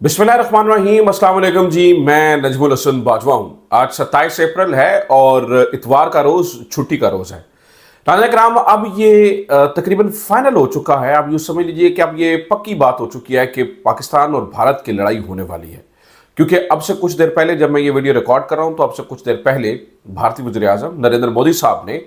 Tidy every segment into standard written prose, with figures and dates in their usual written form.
बिस्मिल्लाहिर्रहमानिर्रहीम, अस्सलाम वालेकुम जी। मैं नजमुल हसन बाजवा हूँ। आज 27 अप्रैल है और इतवार का रोज़ छुट्टी का रोज़ है। नाज़रीन किराम, अब ये तकरीबन फाइनल हो चुका है। अब यूँ समझ लीजिए कि अब ये पक्की बात हो चुकी है कि पाकिस्तान और भारत की लड़ाई होने वाली है। क्योंकि अब से कुछ देर पहले, जब मैं ये वीडियो रिकॉर्ड कर रहा हूँ, तो अब से कुछ देर पहले भारतीय वज़ीर आज़म नरेंद्र मोदी साहब ने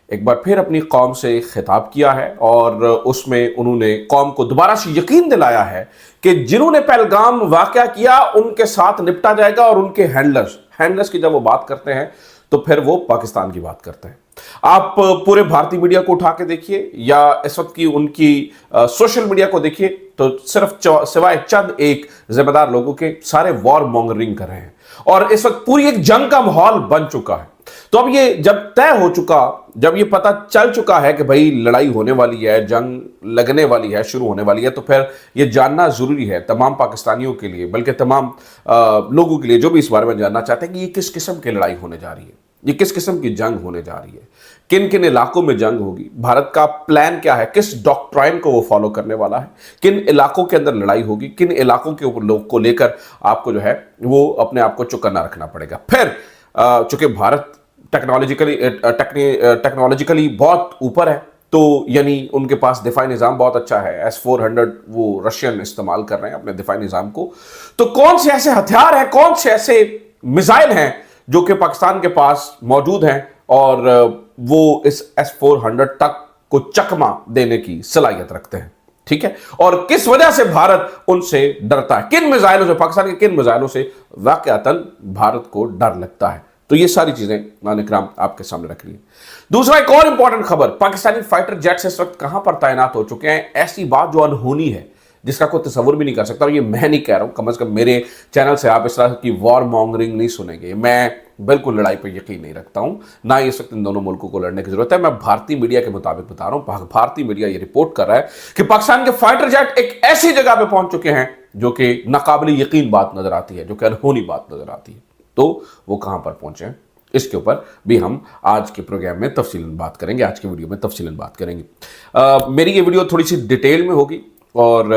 एक बार फिर अपनी कौम से खिताब किया है और उसमें उन्होंने कौम को दोबारा से यकीन दिलाया है कि जिन्होंने पहलगाम वाक़या किया उनके साथ निपटा जाएगा। और उनके हैंडलर्स की जब वो बात करते हैं तो फिर वो पाकिस्तान की बात करते हैं। आप पूरे भारतीय मीडिया को उठा के देखिए या इस वक्त की उनकी सोशल मीडिया को देखिए, तो सिर्फ सिवाय चंद एक जिम्मेदार लोगों के सारे वॉर मॉन्गरिंग कर रहे हैं और इस वक्त पूरी एक जंग का माहौल बन चुका है। तो अब ये जब तय हो चुका, जब ये पता चल चुका है कि भाई लड़ाई होने वाली है, जंग लगने वाली है, शुरू होने वाली है, तो फिर ये जानना जरूरी है तमाम पाकिस्तानियों के लिए, बल्कि तमाम लोगों के लिए जो भी इस बारे में जानना चाहते हैं कि ये किस किस्म की लड़ाई होने जा रही है, ये किस किस्म की जंग होने जा रही है, किन किन इलाकों में जंग होगी, भारत का प्लान क्या है, किस डॉक्ट्राइन को वो फॉलो करने वाला है, किन इलाकों के अंदर लड़ाई होगी, किन इलाकों के ऊपर लोग को लेकर आपको जो है वो अपने आप को चौकन्ना रखना पड़ेगा। फिर चूंकि भारत टेक्नोलॉजिकली बहुत ऊपर है, तो यानी उनके पास दिफाई निज़ाम बहुत अच्छा है। S-400 वो रशियन इस्तेमाल कर रहे हैं अपने दिफाई निज़ाम को। तो कौन से ऐसे हथियार हैं, कौन से ऐसे मिसाइल हैं जो कि पाकिस्तान के पास मौजूद हैं और वो इस S-400 तक को चकमा देने की सलाहियत रखते हैं, ठीक है, और किस वजह से भारत उनसे डरता है, किन मिसाइलों से, पाकिस्तान के किन मिसाइलों से वाकयातन भारत को डर लगता है। तो ये सारी चीजें नाज़रीन किराम आपके सामने रख ली है। दूसरा एक और इंपॉर्टेंट खबर, पाकिस्तानी फाइटर जेट्स इस वक्त कहां पर तैनात हो चुके हैं। ऐसी बात जो अनहोनी है, जिसका कोई तस्वुर भी नहीं कर सकता, और ये मैं नहीं कह रहा हूं, कम से कम मेरे चैनल से आप इस तरह की वॉर मॉन्गरिंग नहीं सुनेंगे। मैं बिल्कुल लड़ाई पर यकीन नहीं रखता हूं, ना इस वक्त इन दोनों मुल्कों को लड़ने की जरूरत है। मैं भारतीय मीडिया के मुताबिक बता रहा हूं। भारतीय मीडिया ये रिपोर्ट कर रहा है कि पाकिस्तान के फाइटर जेट एक ऐसी जगह पर पहुंच चुके हैं जो कि नाकाबिल यकीन बात नजर आती है, जो कि अनहोनी बात नजर आती है। तो वो कहां पर पहुंचे हैं, इसके ऊपर भी हम आज के प्रोग्राम में तफसीलन बात करेंगे, आज के वीडियो में तफसीलन बात करेंगे। मेरी ये वीडियो थोड़ी सी डिटेल में होगी और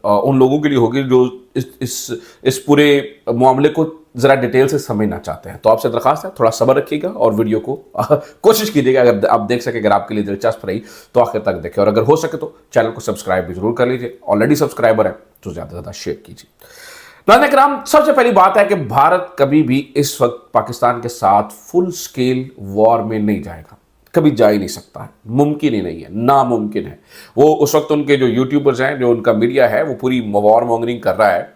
उन लोगों के लिए होगी जो इस पूरे मामले को ज़रा डिटेल से समझना चाहते हैं। तो आपसे दरखास्त है, थोड़ा सब्र रखिएगा और वीडियो को कोशिश कीजिएगा, अगर आप देख सके, अगर आपके लिए दिलचस्प रही तो आखिर तक देखें, और अगर हो सके तो चैनल को सब्सक्राइब भी जरूर कर लीजिए। ऑलरेडी सब्सक्राइबर है तो ज़्यादा से ज़्यादा शेयर कीजिए। नाज़रीन किराम, सबसे पहली बात है कि भारत कभी भी इस वक्त पाकिस्तान के साथ फुल स्केल वॉर में नहीं जाएगा, कभी जा ही नहीं सकता है, मुमकिन ही नहीं है, नामुमकिन है। वो उस वक्त उनके जो यूट्यूबर्स हैं, जो उनका मीडिया है, वो पूरी वॉर मॉन्गरिंग कर रहा है।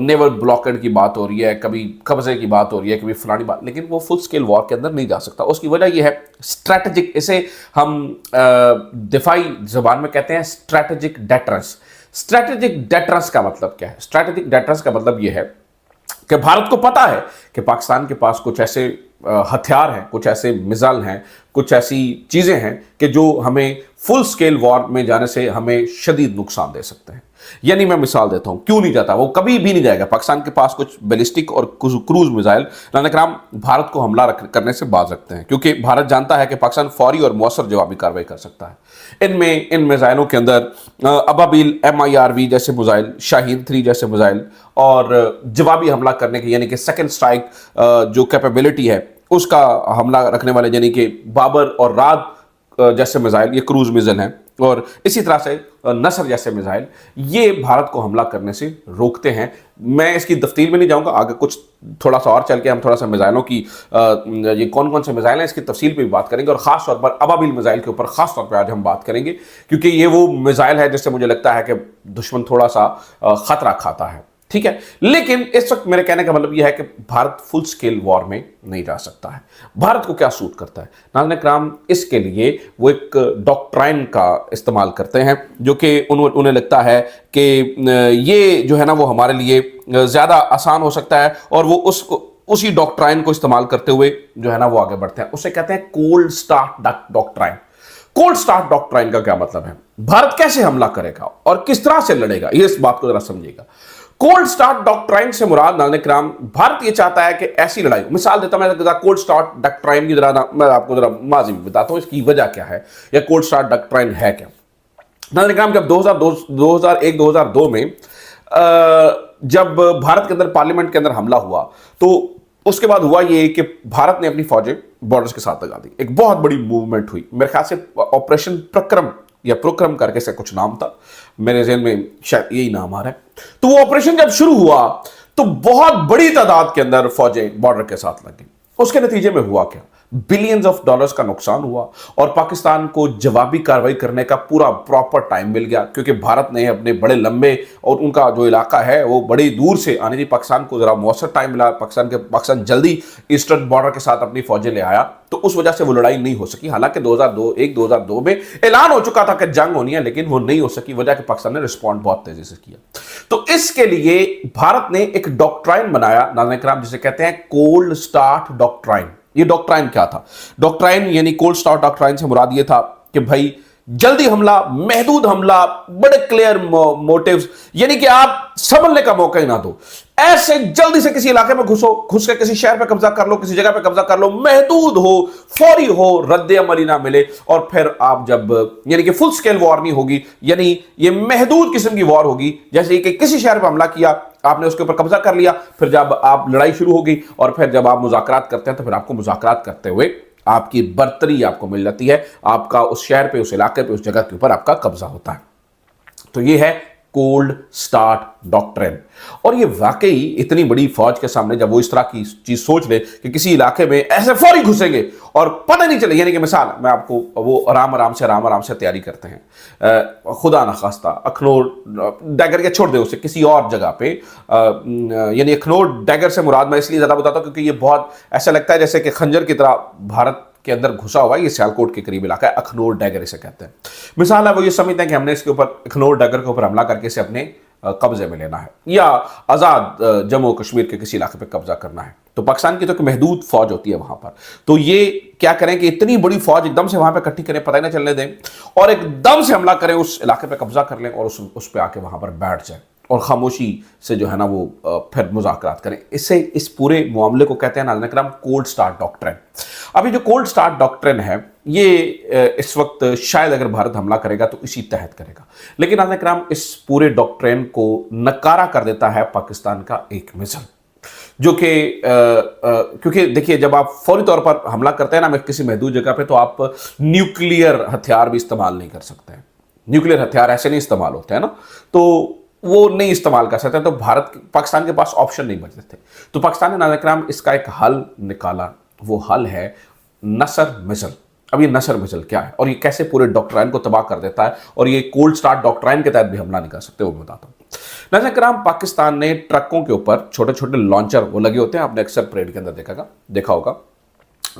नेवल ब्लॉकेड की बात हो रही है, कभी कब्जे की बात हो रही है, कभी फलानी बात, लेकिन वो फुल स्केल वॉर के अंदर नहीं जा सकता। उसकी वजह यह है स्ट्रैटेजिक, इसे हम दिफाई जबान में कहते हैं स्ट्रैटेजिक डेटरेंस। स्ट्रैटेजिक डेटरेंस का मतलब क्या है? स्ट्रैटेजिक डेटरेंस का मतलब यह है कि भारत को पता है कि पाकिस्तान के पास कुछ ऐसे हथियार हैं, कुछ ऐसे मिसाइल हैं, कुछ ऐसी चीज़ें हैं कि जो हमें फुल स्केल वॉर में जाने से हमें शदीद नुकसान दे सकते हैं। यानी मैं मिसाल देता हूं, क्यों नहीं जाता, वो कभी भी नहीं जाएगा। पाकिस्तान के पास कुछ बैलिस्टिक और क्रूज मिसाइल नाज़रीन किराम भारत को हमला करने से बाज रखते हैं, क्योंकि भारत जानता है कि पाकिस्तान फौरी और मौसर जवाबी कार्रवाई कर सकता है। इन मिसाइलों के अंदर अबाबिल MIRV जैसे मिसाइल, शाहीन 3 जैसे मिसाइल और जवाबी हमला करने के, यानी कि सेकेंड स्ट्राइक जो कैपेबिलिटी है उसका हमला रखने वाले, यानी कि बाबर और राद जैसे मिसाइल, ये क्रूज मिसाइल हैं, और इसी तरह से नसर जैसे मिसाइल, ये भारत को हमला करने से रोकते हैं। मैं इसकी तफसील में नहीं जाऊंगा, आगे कुछ थोड़ा सा और चल के हम थोड़ा सा मिसाइलों की ये कौन कौन से मिसाइल हैं इसकी तफसील पे भी बात करेंगे, और ख़ास तौर पर अबाबिल मिसाइल के ऊपर ख़ास तौर पर आज हम बात करेंगे, क्योंकि ये वो मिसाइल है जिससे मुझे लगता है कि दुश्मन थोड़ा सा ख़तरा खाता है, ठीक है। लेकिन इस वक्त मेरे कहने का मतलब यह है कि भारत फुल स्केल वॉर में नहीं जा सकता है। भारत को क्या सूट करता है नाज़रीन किराम, इसके लिए वो एक डॉक्ट्राइन का इस्तेमाल करते हैं, जो कि उन्हें लगता है कि ये जो है ना वो हमारे लिए ज़्यादा आसान हो सकता है, और वो उसी डॉक्ट्राइन को इस्तेमाल करते हुए जो है ना वो आगे बढ़ते हैं। उसे कहते हैं cold start doctrine. Cold start doctrine का क्या मतलब है? भारत कैसे हमला करेगा और किस तरह से लड़ेगा, ये इस बात को जरा समझिएगा। कोल्ड स्टार्ट डॉक्ट्राइन से मुराद नाज़रीन किराम, भारत ये चाहता है कि ऐसी लड़ाई, मिसाल देता हूं मैं, कोल्ड स्टार्ट डॉक्ट्राइन की मैं आपको जरा माजी में बताता हूं इसकी वजह क्या है, या कोल्ड स्टार्ट डॉक्ट्राइन है क्या। नाज़रीन किराम, जब 2001-2002 में जब भारत के अंदर पार्लियामेंट के अंदर हमला हुआ तो उसके बाद हुआ ये कि भारत ने अपनी फौजें बॉर्डर्स के साथ लगा दी, एक बहुत बड़ी मूवमेंट हुई। मेरे ख्याल से ऑपरेशन प्रक्रम या प्रोक्रम करके से कुछ नाम था, मेरे ज़हन में शायद यही नाम आ रहा है। तो वो ऑपरेशन जब शुरू हुआ तो बहुत बड़ी तादाद के अंदर फौजें बॉर्डर के साथ लग गई। उसके नतीजे में हुआ क्या, बिलियंस ऑफ डॉलर्स का नुकसान हुआ और पाकिस्तान को जवाबी कार्रवाई करने का पूरा प्रॉपर टाइम मिल गया, क्योंकि भारत ने अपने बड़े लंबे और उनका जो इलाका है वो बड़ी दूर से आने की, पाकिस्तान को जरा मौसर टाइम मिला, पाकिस्तान जल्दी ईस्टर्न बॉर्डर के साथ अपनी फौजें ले आया, तो उस वजह से वो लड़ाई नहीं हो सकी। हालांकि 2002 में ऐलान हो चुका था कि जंग होनी है, लेकिन वो नहीं हो सकी, वजह कि पाकिस्तान ने रिस्पॉन्ड बहुत तेजी से किया। तो इसके लिए भारत ने एक डॉक्ट्राइन बनाया नाज़रीन किराम, जिसे कहते हैं कोल्ड स्टार्ट डॉक्ट्राइन। ये डॉक्ट्राइन क्या था? डॉक्ट्राइन यानी कोल्ड स्टार्ट डॉक्ट्राइन से मुराद ये था कि भाई जल्दी हमला, महदूद हमला, बड़े क्लियर मोटिव्स, यानी कि आप संभलने का मौका ही ना दो, ऐसे जल्दी से किसी इलाके में घुस के किसी शहर पे कब्जा कर लो, किसी जगह पे कब्जा कर लो, महदूद हो, फौरी हो, रद्द अमली ना मिले, और फिर आप जब यानी कि फुल स्केल वॉर नहीं होगी, यानी ये महदूद किस्म की वॉर होगी, जैसे कि किसी शहर पर हमला किया, आपने उसके ऊपर कब्जा कर लिया, फिर जब आप लड़ाई शुरू होगी और फिर जब आप मुज़ाकरात करते हैं तो फिर आपको मुज़ाकरात करते हुए आपकी बर्तरी आपको मिल जाती है, आपका उस शहर पे, उस इलाके पे, उस जगह के ऊपर आपका कब्जा होता है। तो ये है कोल्ड स्टार्ट डॉक्ट्रिन। और ये वाकई इतनी बड़ी फौज के सामने जब वो इस तरह की चीज सोच ले कि किसी इलाके में ऐसे फौरी घुसेंगे और पता नहीं चले, यानी कि मिसाल मैं आपको, वो आराम आराम से तैयारी करते हैं, खुदा न खास्ता अखनूर डैगर के छोड़ दे उसे किसी और जगह पे, यानी अखनूर डैगर से मुराद मैं इसलिए ज्यादा बताता हूं क्योंकि ये बहुत ऐसा लगता है जैसे कि खंजर की तरह भारत के अंदर घुसा हुआ है। ये सियालकोट के करीब इलाका है, अखनूर डैगर इसे कहते हैं। मिसाल है वो ये समझते हैं कि हमने इसके ऊपर अखनूर डैगर के ऊपर हमला करके इसे अपने कब्जे में लेना है या आज़ाद जम्मू कश्मीर के किसी इलाके पे कब्जा करना है। तो पाकिस्तान की तो एक महदूद फौज होती है वहां पर, तो ये क्या करें कि इतनी बड़ी फौज एकदम से वहां पे इकट्ठी करें, पता ही ना चलने दें, और एकदम से हमला करें, उस इलाके पे कब्जा कर लें और उस पे आके वहां पर बैठ जाए और खामोशी से जो है ना वो फिर मुज़ाकरात करें। इससे इस पूरे मामले को कहते हैं नाज़रीन किराम कोल्ड स्टार्ट डॉक्ट्रिन। अभी जो कोल्ड स्टार्ट डॉक्ट्रिन है ये इस वक्त शायद अगर भारत हमला करेगा तो इसी तहत करेगा, लेकिन नाज़रीन किराम इस पूरे डॉक्ट्रिन को नकारा कर देता है पाकिस्तान का एक मिसाइल, जो कि क्योंकि देखिए जब आप फौरी तौर पर हमला करते हैं ना किसी महदूद जगह पे, तो आप न्यूक्लियर हथियार भी इस्तेमाल नहीं कर सकते हैं। न्यूक्लियर हथियार ऐसे नहीं इस्तेमाल होते हैं ना, तो वो नहीं इस्तेमाल कर सकते, तो पाकिस्तान के पास ऑप्शन नहीं बचते थे। तो पाकिस्तान ने नाज़रीन किराम इसका एक हल निकाला, वो हल है नसर मिसाइल। अब ये नसर मिसाइल क्या है और ये कैसे पूरे डॉक्ट्राइन को तबाह कर देता है, और ये कोल्ड स्टार्ट डॉक्ट्राइन के तहत भी हमला नहीं कर सकते, वो मैं बताता हूँ। नाज़रीन किराम पाकिस्तान ने ट्रकों के ऊपर छोटे छोटे लॉन्चर वो लगे होते हैं, आपने अक्सर परेड के अंदर देखा होगा,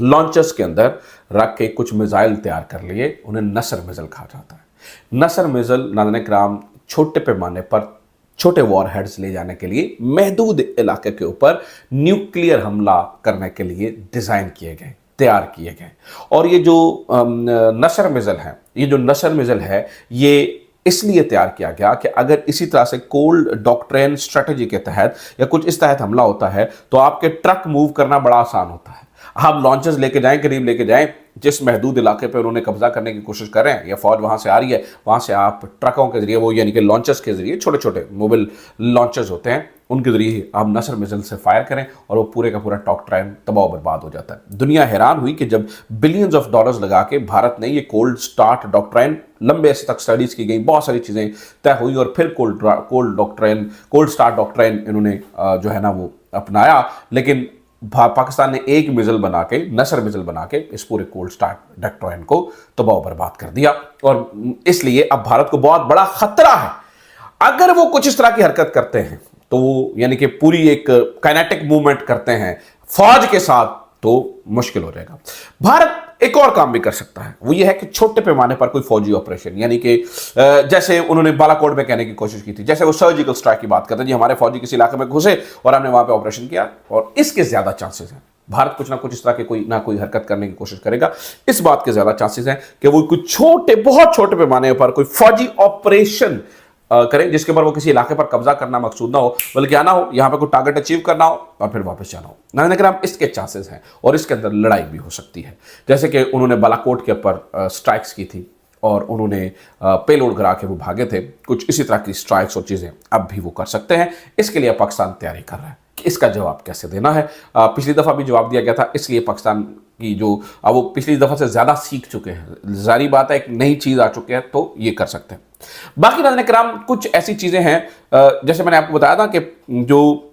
लॉन्चर्स के अंदर रख के कुछ मिसाइल तैयार कर लिए, उन्हें नसर मिसाइल कहा जाता है। नसर मिसाइल नाज़रीन किराम छोटे पैमाने पर छोटे वॉर हेड्स ले जाने के लिए महदूद इलाके के ऊपर न्यूक्लियर हमला करने के लिए डिज़ाइन किए गए, तैयार किए गए। और ये जो नसर मिसाइल है, ये जो नसर मिसाइल है, ये इसलिए तैयार किया गया कि अगर इसी तरह से कोल्ड डॉक्ट्रिन स्ट्रेटजी के तहत या कुछ इस तहत हमला होता है तो आपके ट्रक मूव करना बड़ा आसान होता है। आप लॉन्चर्स लेके जाएं, करीब लेके जाएं, जिस महदूद इलाके पे उन्होंने कब्जा करने की कोशिश कर रहे हैं या फौज वहां से आ रही है, वहां से आप ट्रकों के जरिए, वो यानी कि लॉन्चर्स के जरिए, छोटे छोटे मोबाइल लॉन्चर्स होते हैं, उनके जरिए आप नसर मिसाइल से फायर करें और वो पूरे का पूरा डॉक्ट्राइन तबाह बर्बाद हो जाता है। दुनिया हैरान हुई कि जब बिलियंस ऑफ डॉलर्स लगा के भारत ने ये कोल्ड स्टार्ट डॉक्ट्राइन, लंबे ऐसे तक स्टडीज की गई, बहुत सारी चीज़ें तय हुई और फिर कोल्ड स्टार्ट डॉक्ट्राइन इन्होंने जो है ना वो अपनाया। लेकिन पाकिस्तान ने एक मिसाइल बना के, नसर मिसाइल बना के इस पूरे कोल्ड स्टार्ट डॉक्ट्राइन को तबाह बर्बाद कर दिया, और इसलिए अब भारत को बहुत बड़ा खतरा है। अगर वो कुछ इस तरह की हरकत करते हैं तो वो यानी कि पूरी एक काइनेटिक मूवमेंट करते हैं फौज के साथ, तो मुश्किल हो जाएगा। भारत एक और काम भी कर सकता है, वो ये है कि छोटे पैमाने पर कोई फौजी ऑपरेशन, यानी कि जैसे उन्होंने बालाकोट में कहने की कोशिश की थी, जैसे वो सर्जिकल स्ट्राइक की बात करते हैं, जी हमारे फौजी किसी इलाके में घुसे और हमने वहां पे ऑपरेशन किया, और इसके ज्यादा चांसेस हैं भारत कुछ ना कुछ इस तरह के कोई हरकत करने की कोशिश करेगा। इस बात के ज्यादा चांसेस हैं कि वो कुछ बहुत छोटे पैमाने पर कोई फौजी ऑपरेशन करें, जिसके ऊपर वो किसी इलाके पर कब्जा करना मकसूद ना हो, बल्कि आना हो यहाँ पे कोई टारगेट अचीव करना हो और फिर वापस जाना हो। नाज़रीन किराम इसके चांसेस हैं और इसके अंदर लड़ाई भी हो सकती है, जैसे कि उन्होंने बालाकोट के ऊपर स्ट्राइक्स की थी और उन्होंने पेलोड गिरा के वो भागे थे। कुछ इसी तरह की स्ट्राइक्स और चीज़ें अब भी वो कर सकते हैं। इसके लिए पाकिस्तान तैयारी कर रहा है कि इसका जवाब कैसे देना है। पिछली दफ़ा भी जवाब दिया गया था, इसलिए पाकिस्तान की जो अब वो पिछली दफ़ा से ज़्यादा सीख चुके हैं, जारी बात है एक नई चीज़ आ चुकी है तो ये कर सकते हैं। बाकी नाज़रीन किराम कुछ ऐसी चीज़ें हैं जैसे मैंने आपको बताया था कि जो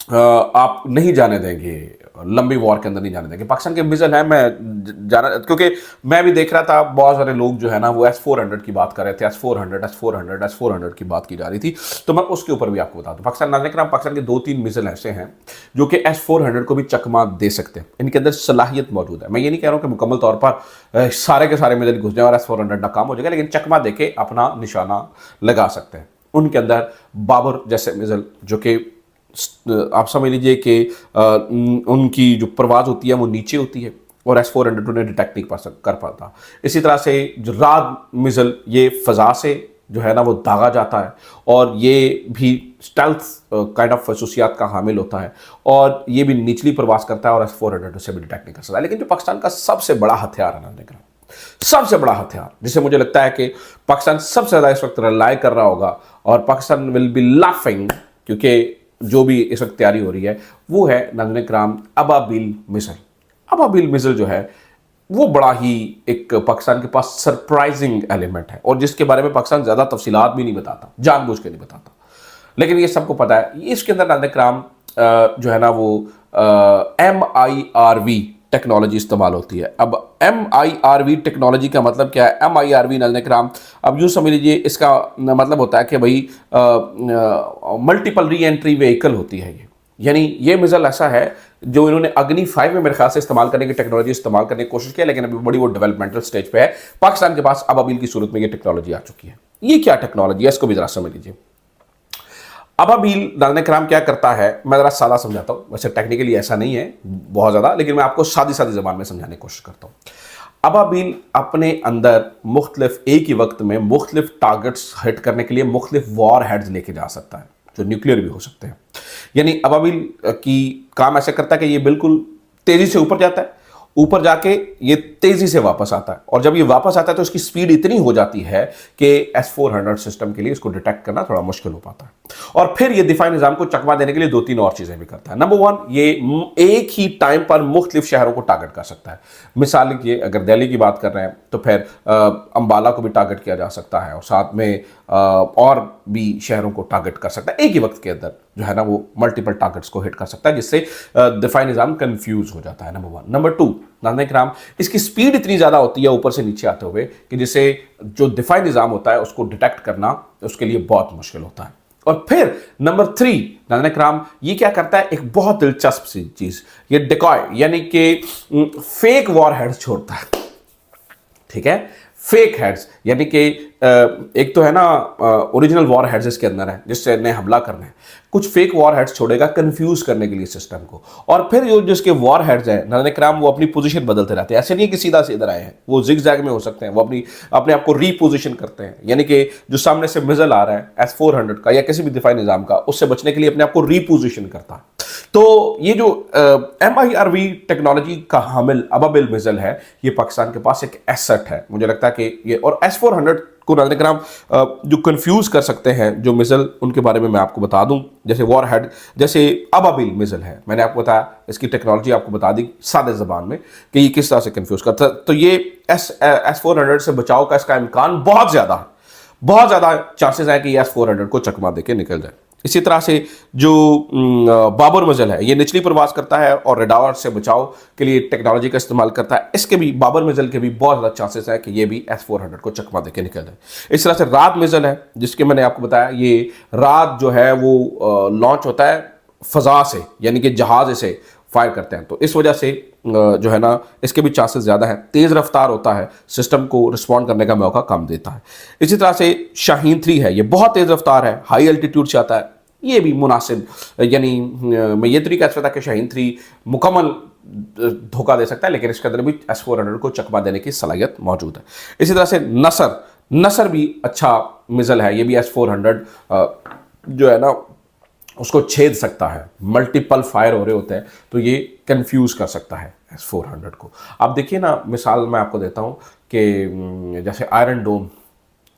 आप नहीं जाने देंगे, लंबी वॉर के अंदर नहीं जाने देंगे। पाकिस्तान के मिसाइल है, मैं जाना, क्योंकि मैं भी देख रहा था बहुत सारे लोग जो है ना वो S-400 की बात कर रहे थे, S-400 की बात की जा रही थी, तो मैं उसके ऊपर भी आपको बता दूं। पाकिस्तान नाज़रीन किराम पाकिस्तान के 2-3 मिसाइल ऐसे हैं जो कि S-400 को भी चकमा दे सकते हैं, इनके अंदर सलाहियत मौजूद है। मैं ये नहीं कह रहा हूँ कि मुकम्मल तौर पर सारे के सारे मिसाइल घुस जाए और S-400 नाकाम हो जाएगा, लेकिन चकमा दे के अपना निशाना लगा सकते हैं। उनके अंदर बाबर जैसे मिसाइल जो कि आप समझ लीजिए कि उनकी जो परवाज़ होती है वो नीचे होती है और S-400 उन्हें डिटेक्ट नहीं कर पाता। इसी तरह से जो राद मिसाइल ये फ़ज़ा से जो है ना वो दागा जाता है और ये भी स्टेल्थ काइंड ऑफ खसूसियात का हामिल होता है और ये भी निचली परवाज़ करता है और S-400 से भी डिटेक्ट नहीं कर सकता। लेकिन जो पाकिस्तान का सबसे बड़ा हथियार है ना, सबसे बड़ा हथियार जिसे मुझे लगता है कि पाकिस्तान सबसे ज़्यादा इस वक्त रिलाय कर रहा होगा और पाकिस्तान विल बी लाफिंग, क्योंकि जो भी इस वक्त तैयारी हो रही है वो है नाज़रीन किराम अबाबिल मिसाइल। अबाबिल मिसाइल जो है वो बड़ा ही एक पाकिस्तान के पास सरप्राइजिंग एलिमेंट है और जिसके बारे में पाकिस्तान ज़्यादा तफसीलात भी नहीं बताता, जानबूझ के नहीं बताता, लेकिन ये सबको पता है। इसके अंदर नाज़रीन किराम जो है ना वो MIRV टेक्नोलॉजी इस्तेमाल होती है। अब MIRV टेक्नोलॉजी का मतलब क्या है? MIRV नाज़रीन किराम अब यूँ समझ लीजिए इसका मतलब होता है कि भाई मल्टीपल री एंट्री व्हीकल होती है ये, यानी ये मिसाइल ऐसा है जो इन्होंने अग्नि 5 में मेरे ख्याल से इस्तेमाल करने की टेक्नोलॉजी इस्तेमाल करने की कोशिश की, लेकिन अभी बड़ी वो डेवलपमेंटल स्टेज पे है। पाकिस्तान के पास अबाबिल की सूरत में ये टेक्नोलॉजी आ चुकी है। ये क्या टेक्नोलॉजी है इसको भी ज़रा समझ लीजिए। अबाबिल नाज़रीन किराम क्या करता है, मैं ज़रा सादा समझाता हूँ, वैसे टेक्निकली ऐसा नहीं है बहुत ज़्यादा, लेकिन मैं आपको सादी ज़बान में समझाने की कोशिश करता हूँ। अबाबिल अपने अंदर मुख्तलिफ एक ही वक्त में मुख्तलिफ टारगेट्स हिट करने के लिए मुख्तलिफ वॉर हेड्स लेके जा सकता है, जो न्यूक्लियर भी हो सकते हैं। यानी अबाबिल की काम ऐसे करता है कि ये बिल्कुल तेज़ी से ऊपर जाता है, ऊपर जाके ये तेज़ी से वापस आता है और जब ये वापस आता है तो इसकी स्पीड इतनी हो जाती है कि S-400 सिस्टम के लिए इसको डिटेक्ट करना थोड़ा मुश्किल हो पाता है। और फिर ये दिफाई निज़ाम को चकमा देने के लिए 2-3 और चीज़ें भी करता है। नंबर 1, ये एक ही टाइम पर मुख्तलिफ शहरों को टारगेट कर सकता है। मिसाल के अगर दिल्ली की बात कर रहे हैं तो फिर अम्बाला को भी टारगेट किया जा सकता है और साथ में और भी शहरों को टारगेट कर सकता है। एक ही वक्त के अंदर जो है ना वो मल्टीपल टारगेट्स को हिट कर सकता है, जिससे दिफाई निज़ाम कंफ्यूज हो जाता है। नंबर 1। नंबर 2, नाज़रीन किराम इसकी स्पीड इतनी ज़्यादा होती है ऊपर से नीचे आते हुए कि जिससे जो दिफाई निज़ाम होता है उसको डिटेक्ट करना उसके लिए बहुत मुश्किल होता है। और फिर नंबर 3, नाज़रीन किराम ये क्या करता है, एक बहुत दिलचस्प सी चीज़, ये डिकॉय यानी कि फेक वॉर हेड्स छोड़ता है। ठीक है, फेक हेड्स यानी कि एक तो है ना ओरिजिनल वॉर हेड्स इसके अंदर है जिससे इन्हें हमला करना है, कुछ फेक वॉर हेड्स छोड़ेगा कंफ्यूज करने के लिए सिस्टम को। और फिर जो जिसके वॉर हेड्स हैं नाज़रीन किराम वो अपनी पोजीशन बदलते रहते हैं। ऐसे नहीं कि सीधा से इधर आए हैं, वो जिग जैग में हो सकते हैं, वो अपने आप को रीपोजिशन करते हैं, यानी कि जो सामने से मिसाइल आ रहा है S-400 का या किसी भी दिफाई निज़ाम का, उससे बचने के लिए अपने आप को रीपोजिशन करता है। तो ये जो MIRV टेक्नोलॉजी का हामिल अबाबिल मिसाइल है ये पाकिस्तान के पास एक एसेट है। मुझे लगता है कि ये और S-400 को नाज़रीन किराम जो कंफ्यूज कर सकते हैं जो मिसाइल, उनके बारे में मैं आपको बता दूं। जैसे वॉर हेड जैसे अबाबिल मिसाइल है, मैंने आपको बताया इसकी टेक्नोलॉजी आपको बता दी सादे ज़बान में कि ये किस तरह से कंफ्यूज करता है। तो ये S-400 से बचाव का इसका इम्कान बहुत ज़्यादा चांसेस है कि S-400 को चकमा दे के निकल जाए। इसी तरह से जो बाबर मिसाइल है ये निचली परवाज़ करता है और रडार से बचाव के लिए टेक्नोलॉजी का इस्तेमाल करता है। इसके भी बाबर मिसाइल के भी बहुत ज़्यादा चांसेस है कि ये भी S-400 को चकमा देके निकल जाए। इस तरह से रात मिसाइल है जिसके मैंने आपको बताया, ये रात जो है वो लॉन्च होता है फ़ज़ा से, यानी कि जहाज़ इसे फायर करते हैं, तो इस वजह से जो है ना इसके भी चांसेस ज़्यादा है। तेज़ रफ्तार होता है, सिस्टम को रिस्पॉन्ड करने का मौका कम देता है। इसी तरह से शाहीन 3 है, ये बहुत तेज़ रफ्तार है, हाई एल्टीट्यूड से आता है, ये भी मुनासिब, यानी मैं ये तो नहीं कह सकता कि शाहीन 3 मुकम्मल धोखा दे सकता है, लेकिन इसके अंदर भी S-400 को चकमा देने की सलाहियत मौजूद है। इसी तरह से नसर भी अच्छा मिसाइल है, ये भी S-400 जो है ना उसको छेद सकता है, मल्टीपल फायर हो रहे होते हैं, तो ये कंफ्यूज कर सकता है S-400 को। आप देखिए ना, मिसाल मैं आपको देता हूँ कि जैसे आयरन डोम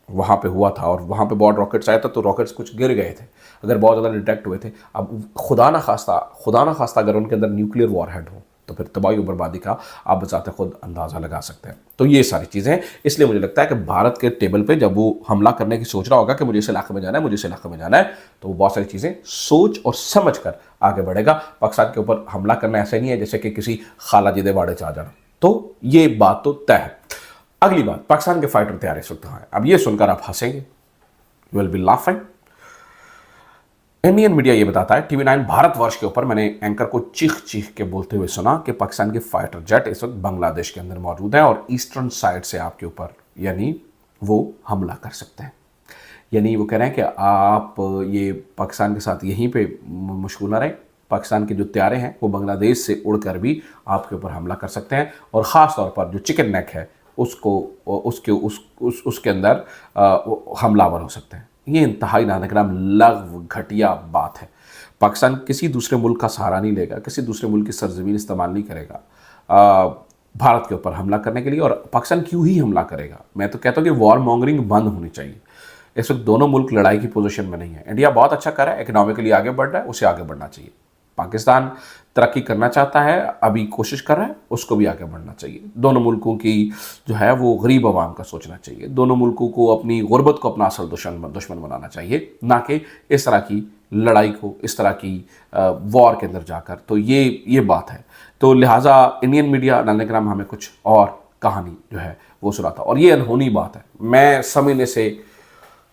वहाँ पे हुआ था और वहाँ पे बहुत रॉकेट्स आए थे, तो रॉकेट्स कुछ गिर गए थे, अगर बहुत ज़्यादा डिटेक्ट हुए थे। अब खुदा ना खास्ता अगर उनके अंदर न्यूक्लियर वॉरहेड हो तो फिर तबाही और बर्बादी का आप बचाते खुद अंदाज़ा लगा सकते हैं। तो ये सारी चीज़ें हैं, इसलिए मुझे लगता है कि भारत के टेबल पे जब वो हमला करने की सोच रहा होगा कि मुझे इस इलाके में जाना है, मुझे इस इलाके में जाना है, तो वो बहुत सारी चीज़ें सोच और समझ कर आगे बढ़ेगा। पाकिस्तान के ऊपर हमला करना ऐसे नहीं है जैसे कि किसी खाला जी दे बाड़े चा जाना। तो ये बात तो तय है। अगली बात, पाकिस्तान के फाइटर तैयार इस वक्त हैं। अब ये सुनकर आप हंसेंगे, you will be laughing. Indian media ये बताता है, TV9 भारतवर्ष के ऊपर मैंने एंकर को चीख चीख के बोलते हुए सुना कि पाकिस्तान के फाइटर जेट इस वक्त बांग्लादेश के अंदर मौजूद हैं और ईस्टर्न साइड से आपके ऊपर यानी वो हमला कर सकते हैं। यानी वो कह रहे हैं कि आप ये पाकिस्तान के साथ यहीं पे मशगूल ना रहें, पाकिस्तान के जो त्यारे हैं वो बांग्लादेश से उड़कर भी आपके ऊपर हमला कर सकते हैं और ख़ास तौर पर जो चिकन नेक है उसको उसके अंदर हमलावर हो सकते हैं। ये इंतहाई नानकराम लग़्व घटिया बात है। पाकिस्तान किसी दूसरे मुल्क का सहारा नहीं लेगा, किसी दूसरे मुल्क की सरजमीन इस्तेमाल नहीं करेगा भारत के ऊपर हमला करने के लिए। और पाकिस्तान क्यों ही हमला करेगा? मैं तो कहता हूँ कि वॉर मॉन्गरिंग बंद होनी चाहिए। इस वक्त दोनों मुल्क लड़ाई की पोजीशन में नहीं है। इंडिया बहुत अच्छा कर रहा है, इकोनॉमिकली आगे बढ़ रहा है, उसे आगे बढ़ना चाहिए। पाकिस्तान तरक्की करना चाहता है, अभी कोशिश कर रहा है, उसको भी आगे बढ़ना चाहिए। दोनों मुल्कों की जो है वो गरीब आवाम का सोचना चाहिए। दोनों मुल्कों को अपनी गुर्बत को अपना असल दुश्मन बनाना चाहिए, ना कि इस तरह की लड़ाई को, इस तरह की वॉर के अंदर जाकर। तो ये बात है। तो लिहाजा इंडियन मीडिया डालने के नाम हमें कुछ और कहानी जो है वो सुनाता, और ये अनहोनी बात है। मैं समझने से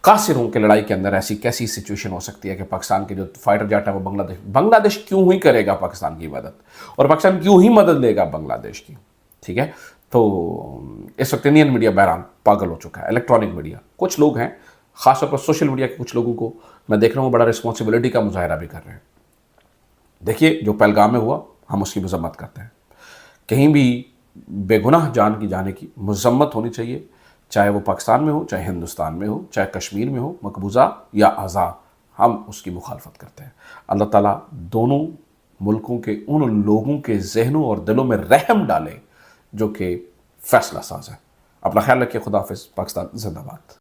कासिर हूं कि लड़ाई के अंदर ऐसी कैसी सिचुएशन हो सकती है कि पाकिस्तान के जो फाइटर जेट है वो बांग्लादेश क्यों ही करेगा पाकिस्तान की मदद, और पाकिस्तान क्यों ही मदद लेगा बांग्लादेश की? ठीक है, तो इस वक्त इंडियन मीडिया बहरहाल पागल हो चुका है। इलेक्ट्रॉनिक मीडिया, कुछ लोग हैं खासतौर पर सोशल मीडिया के कुछ लोगों को मैं देख रहा हूँ बड़ा रिस्पॉन्सिबिलिटी का मुजाहरा भी कर रहे हैं। देखिए, जो पहलगाम में हुआ हम उसकी मजम्मत करते हैं। कहीं भी बेगुनाह जान की जाने की मजम्मत होनी चाहिए, चाहे वो पाकिस्तान में हो, चाहे हिंदुस्तान में हो, चाहे कश्मीर में हो, मकबूजा या आज़ाद, हम उसकी मुखालफत करते हैं। अल्लाह ताला दोनों मुल्कों के उन लोगों के जहनों और दिलों में रहम डाले जो कि फैसला साज है। अपना ख्याल रखिए। खुदा हाफिज़। पाकिस्तान जिंदाबाद।